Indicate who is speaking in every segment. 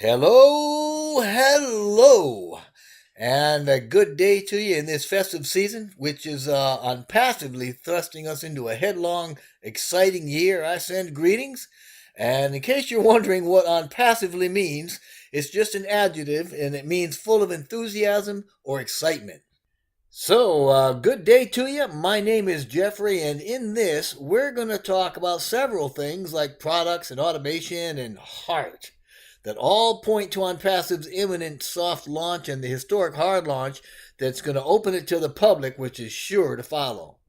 Speaker 1: Hello, and a good day to you in this festive season, which is unpassively thrusting us into a headlong, exciting year. I send greetings, and in case you're wondering what unpassively means, it's just an adjective, and it means full of enthusiasm or excitement. So, good day to you. My name is Jeffrey, and in this, we're going to talk about several things like products and automation and heart that all point to OnPassive's imminent soft launch and the historic hard launch that's going to open it to the public, which is sure to follow.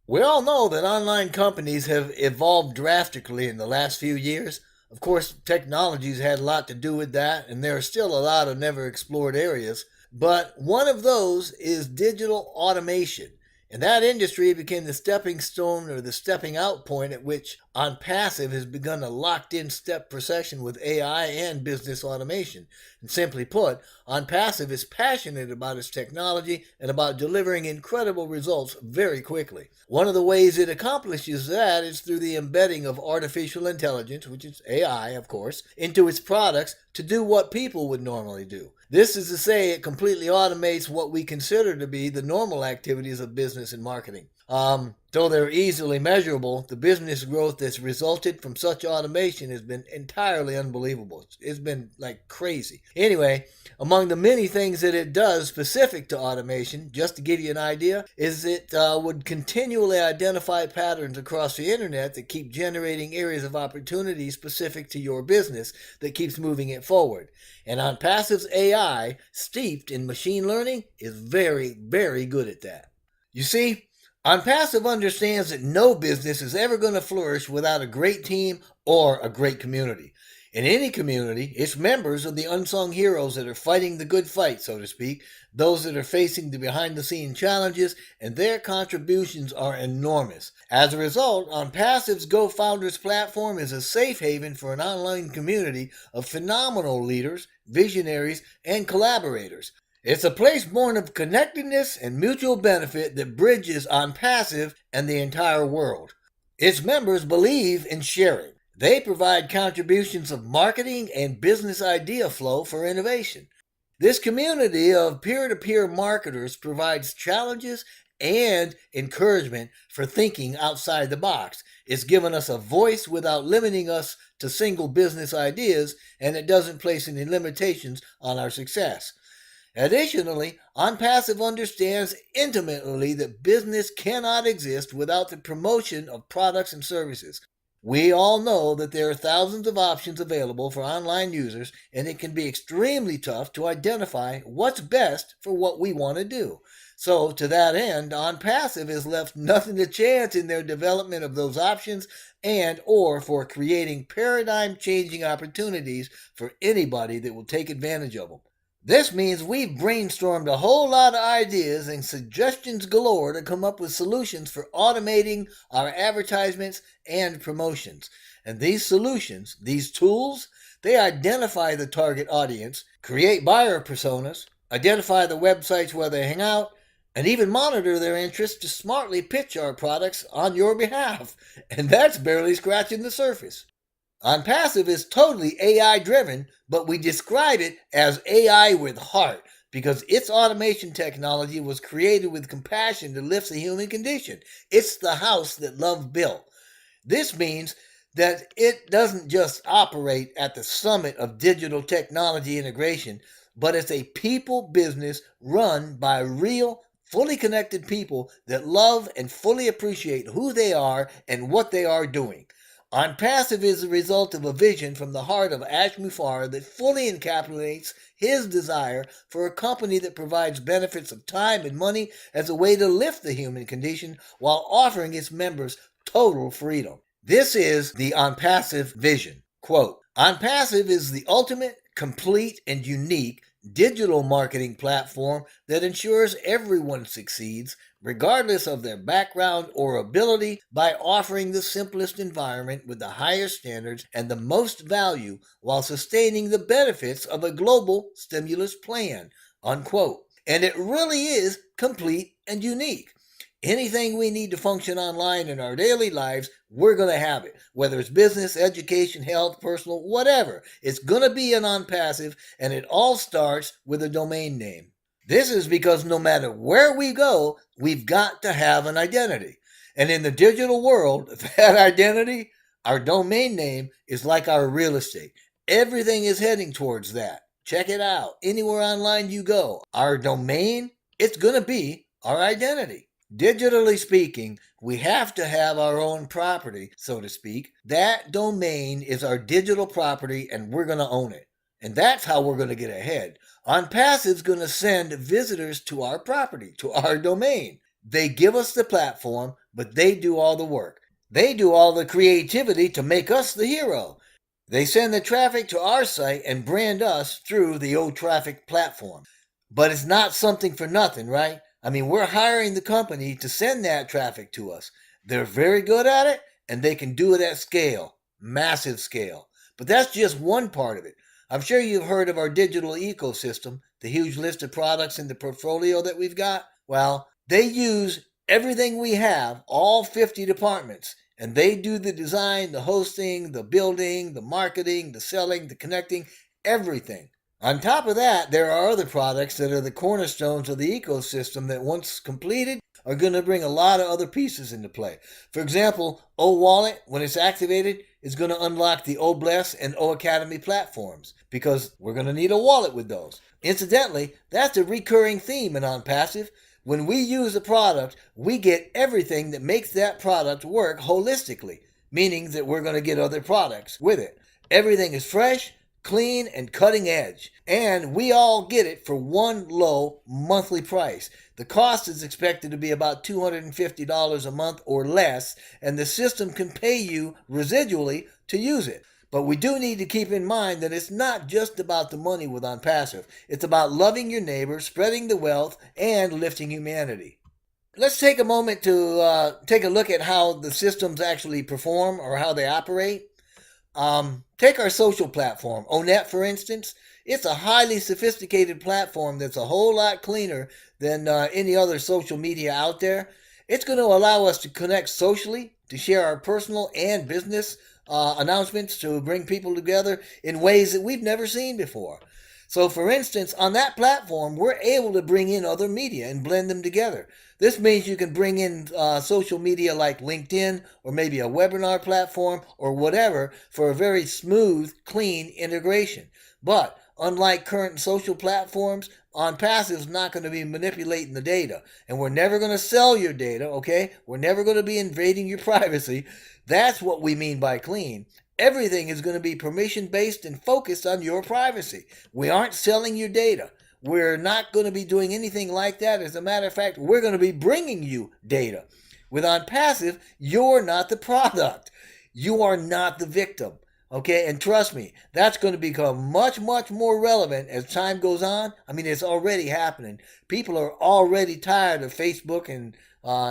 Speaker 1: We all know that online companies have evolved drastically in the last few years. Of course, technology's had a lot to do with that, and there are still a lot of never explored areas. But one of those is digital automation. And that industry became the stepping stone or the stepping out point at which OnPassive has begun a locked in step procession with AI and business automation. And simply put, OnPassive is passionate about its technology and about delivering incredible results very quickly. One of the ways it accomplishes that is through the embedding of artificial intelligence, which is AI, of course, into its products to do what people would normally do. This is to say, it completely automates what we consider to be the normal activities of business and marketing. Though they're easily measurable, the business growth that's resulted from such automation has been entirely unbelievable. It's been like crazy. Anyway, among the many things that it does specific to automation, just to give you an idea, is it would continually identify patterns across the internet that keep generating areas of opportunity specific to your business that keeps moving it forward. And OnPassive's AI, steeped in machine learning, is very, very good at that. You see, OnPassive understands that no business is ever going to flourish without a great team or a great community. In any community, its members are the unsung heroes that are fighting the good fight, so to speak, those that are facing the behind the scenes challenges, and their contributions are enormous. As a result, OnPassive's GoFounders platform is a safe haven for an online community of phenomenal leaders, visionaries, and collaborators. It's a place born of connectedness and mutual benefit that bridges OnPassive and the entire world. Its members believe in sharing. They provide contributions of marketing and business idea flow for innovation. This community of peer-to-peer marketers provides challenges and encouragement for thinking outside the box. It's given us a voice without limiting us to single business ideas, and it doesn't place any limitations on our success. Additionally, OnPassive understands intimately that business cannot exist without the promotion of products and services. We all know that there are thousands of options available for online users, and it can be extremely tough to identify what's best for what we want to do. So, to that end, OnPassive has left nothing to chance in their development of those options and or for creating paradigm-changing opportunities for anybody that will take advantage of them. This means we've brainstormed a whole lot of ideas and suggestions galore to come up with solutions for automating our advertisements and promotions. And these solutions, these tools, they identify the target audience, create buyer personas, identify the websites where they hang out, and even monitor their interests to smartly pitch our products on your behalf. And that's barely scratching the surface. OnPassive is totally AI driven, but we describe it as AI with heart because its automation technology was created with compassion to lift the human condition. It's the house that love built. This means that it doesn't just operate at the summit of digital technology integration, but it's a people business run by real, fully connected people that love and fully appreciate who they are and what they are doing. OnPassive is the result of a vision from the heart of Ash Mufareh that fully encapsulates his desire for a company that provides benefits of time and money as a way to lift the human condition while offering its members total freedom. This is the OnPassive vision. Quote, OnPassive is the ultimate, complete, and unique digital marketing platform that ensures everyone succeeds, regardless of their background or ability, by offering the simplest environment with the highest standards and the most value while sustaining the benefits of a global stimulus plan. Unquote. And it really is complete and unique. Anything we need to function online in our daily lives, we're going to have it. Whether it's business, education, health, personal, whatever. It's going to be an OnPassive, and it all starts with a domain name. This is because no matter where we go, we've got to have an identity. And in the digital world, that identity, our domain name, is like our real estate. Everything is heading towards that. Check it out. Anywhere online you go, our domain, it's going to be our identity. Digitally speaking, we have to have our own property, so to speak. That domain is our digital property, and we're going to own it. And that's how we're going to get ahead. OnPassive's going to send visitors to our property, to our domain. They give us the platform, but they do all the work. They do all the creativity to make us the hero. They send the traffic to our site and brand us through the OTraffic platform. But it's not something for nothing, right? I mean, we're hiring the company to send that traffic to us. They're very good at it, and they can do it at scale, massive scale. But that's just one part of it. I'm sure you've heard of our digital ecosystem, the huge list of products in the portfolio that we've got. Well, they use everything we have, all 50 departments, and they do the design, the hosting, the building, the marketing, the selling, the connecting, everything. On top of that, there are other products that are the cornerstones of the ecosystem that once completed are going to bring a lot of other pieces into play. For example, OWallet, when it's activated, is going to unlock the OBless and OAcademy platforms because we're going to need a wallet with those. Incidentally, that's a recurring theme in OnPassive. When we use a product, we get everything that makes that product work holistically, meaning that we're going to get other products with it. Everything is fresh, clean, and cutting edge. And we all get it for one low monthly price. The cost is expected to be about $250 a month or less, and the system can pay you residually to use it. But we do need to keep in mind that it's not just about the money with OnPassive. It's about loving your neighbor, spreading the wealth, and lifting humanity. Let's take a moment to take a look at how the systems actually perform or how they operate. Take our social platform, Onet, for instance. It's a highly sophisticated platform that's a whole lot cleaner than any other social media out there. It's going to allow us to connect socially, to share our personal and business announcements, to bring people together in ways that we've never seen before. So, for instance, on that platform, we're able to bring in other media and blend them together. This means you can bring in social media like LinkedIn or maybe a webinar platform or whatever for a very smooth, clean integration. But unlike current social platforms, OnPassive is not going to be manipulating the data. And we're never going to sell your data, okay? We're never going to be invading your privacy. That's what we mean by clean. Everything is going to be permission-based and focused on your privacy. We aren't selling your data. We're not going to be doing anything like that. As a matter of fact, we're going to be bringing you data. With OnPassive, you're not the product. You are not the victim. Okay, and trust me, that's going to become much, much more relevant as time goes on. I mean, it's already happening. People are already tired of Facebook, and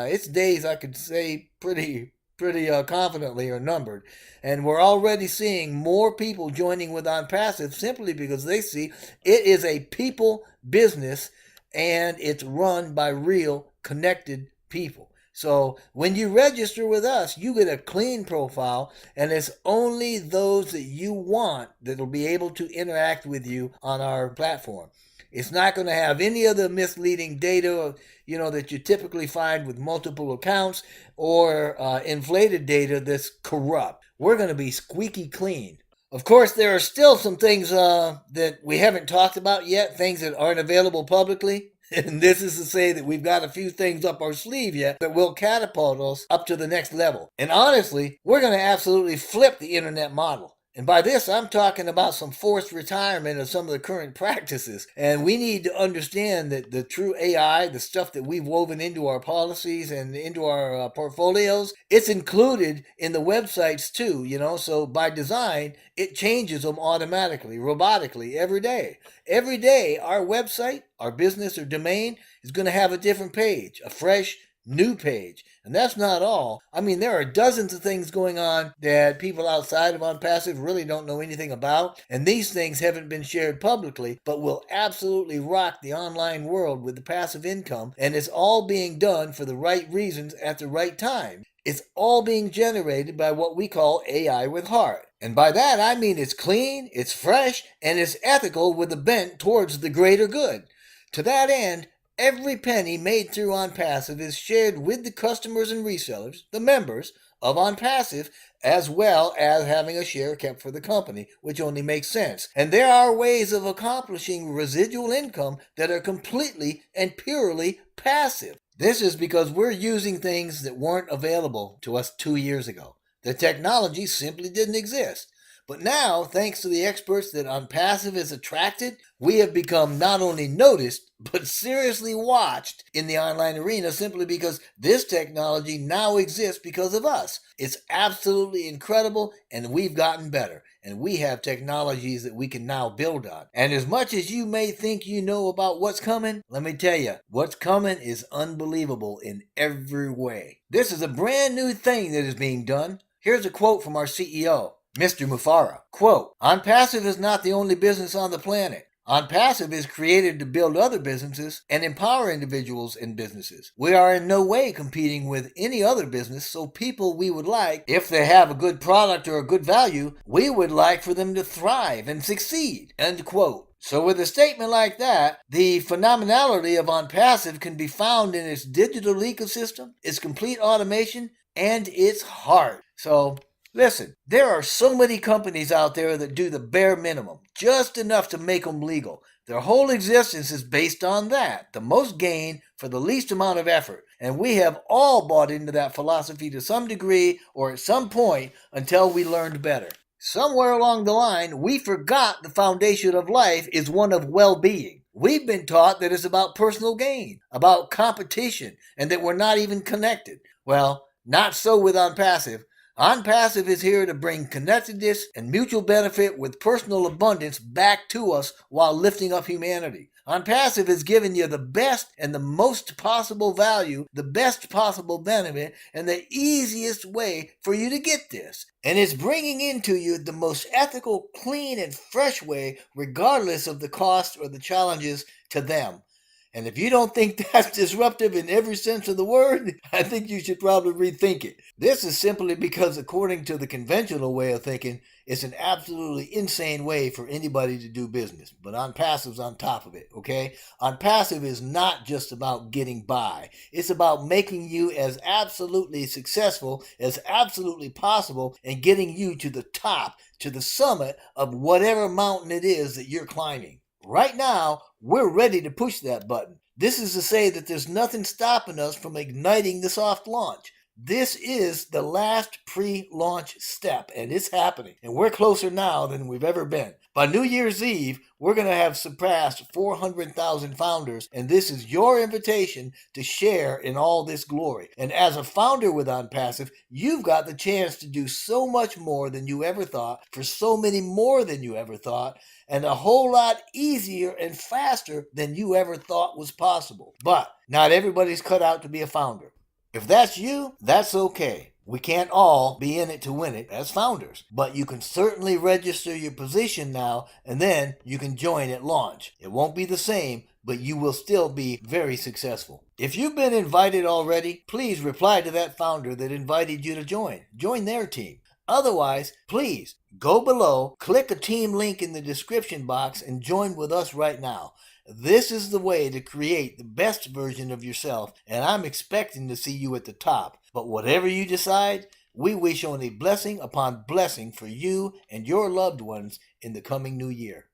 Speaker 1: its days, I could say, pretty confidently are numbered. And we're already seeing more people joining with OnPassive simply because they see it is a people business and it's run by real connected people. So when you register with us, you get a clean profile, and it's only those that you want that will be able to interact with you on our platform. It's not going to have any of the misleading data, that you typically find with multiple accounts or inflated data that's corrupt. We're going to be squeaky clean. Of course, there are still some things that we haven't talked about yet, things that aren't available publicly. And this is to say that we've got a few things up our sleeve yet that will catapult us up to the next level. And honestly, we're going to absolutely flip the internet model. And by this, I'm talking about some forced retirement of some of the current practices. And we need to understand that the true AI, the stuff that we've woven into our policies and into our portfolios, it's included in the websites too, So by design, it changes them automatically, robotically, every day. Every day, our website, our business or domain is going to have a different page, a fresh, new page. And that's not all. I mean, there are dozens of things going on that people outside of OnPassive really don't know anything about. And these things haven't been shared publicly, but will absolutely rock the online world with the passive income. And it's all being done for the right reasons at the right time. It's all being generated by what we call AI with heart. And by that, I mean it's clean, it's fresh, and it's ethical with a bent towards the greater good. To that end, every penny made through OnPassive is shared with the customers and resellers, the members of OnPassive, as well as having a share kept for the company, which only makes sense. And there are ways of accomplishing residual income that are completely and purely passive. This is because we're using things that weren't available to us 2 years ago. The technology simply didn't exist. But now, thanks to the experts that OnPassive has attracted, we have become not only noticed, but seriously watched in the online arena simply because this technology now exists because of us. It's absolutely incredible, and we've gotten better. And we have technologies that we can now build on. And as much as you may think you know about what's coming, let me tell you, what's coming is unbelievable in every way. This is a brand new thing that is being done. Here's a quote from our CEO. Mr. Mufara, quote, OnPassive is not the only business on the planet. OnPassive is created to build other businesses and empower individuals and businesses. We are in no way competing with any other business, so people we would like, if they have a good product or a good value, we would like for them to thrive and succeed, end quote. So with a statement like that, the phenomenality of OnPassive can be found in its digital ecosystem, its complete automation, and its heart. So listen, there are so many companies out there that do the bare minimum, just enough to make them legal. Their whole existence is based on that, the most gain for the least amount of effort. And we have all bought into that philosophy to some degree or at some point until we learned better. Somewhere along the line, we forgot the foundation of life is one of well-being. We've been taught that it's about personal gain, about competition, and that we're not even connected. Well, not so with OnPassive. OnPassive is here to bring connectedness and mutual benefit with personal abundance back to us while lifting up humanity. OnPassive has given you the best and the most possible value, the best possible benefit, and the easiest way for you to get this. And it's bringing into you the most ethical, clean, and fresh way, regardless of the cost or the challenges to them. And if you don't think that's disruptive in every sense of the word, I think you should probably rethink it. This is simply because, according to the conventional way of thinking, it's an absolutely insane way for anybody to do business. But OnPassive's on top of it, okay? OnPassive is not just about getting by. It's about making you as absolutely successful as absolutely possible and getting you to the top, to the summit of whatever mountain it is that you're climbing. Right now, we're ready to push that button. This is to say that there's nothing stopping us from igniting the soft launch. This is the last pre-launch step, and it's happening. And we're closer now than we've ever been. By New Year's Eve, we're going to have surpassed 400,000 founders, and this is your invitation to share in all this glory. And as a founder with OnPassive, you've got the chance to do so much more than you ever thought, for so many more than you ever thought, and a whole lot easier and faster than you ever thought was possible. But not everybody's cut out to be a founder. If that's you, that's okay. We can't all be in it to win it as founders, but you can certainly register your position now, and then you can join at launch. It won't be the same, but you will still be very successful. If you've been invited already, please reply to that founder that invited you to join. Join their team. Otherwise, please go below, click a team link in the description box, and join with us right now. This is the way to create the best version of yourself, and I'm expecting to see you at the top. But whatever you decide, we wish only blessing upon blessing for you and your loved ones in the coming new year.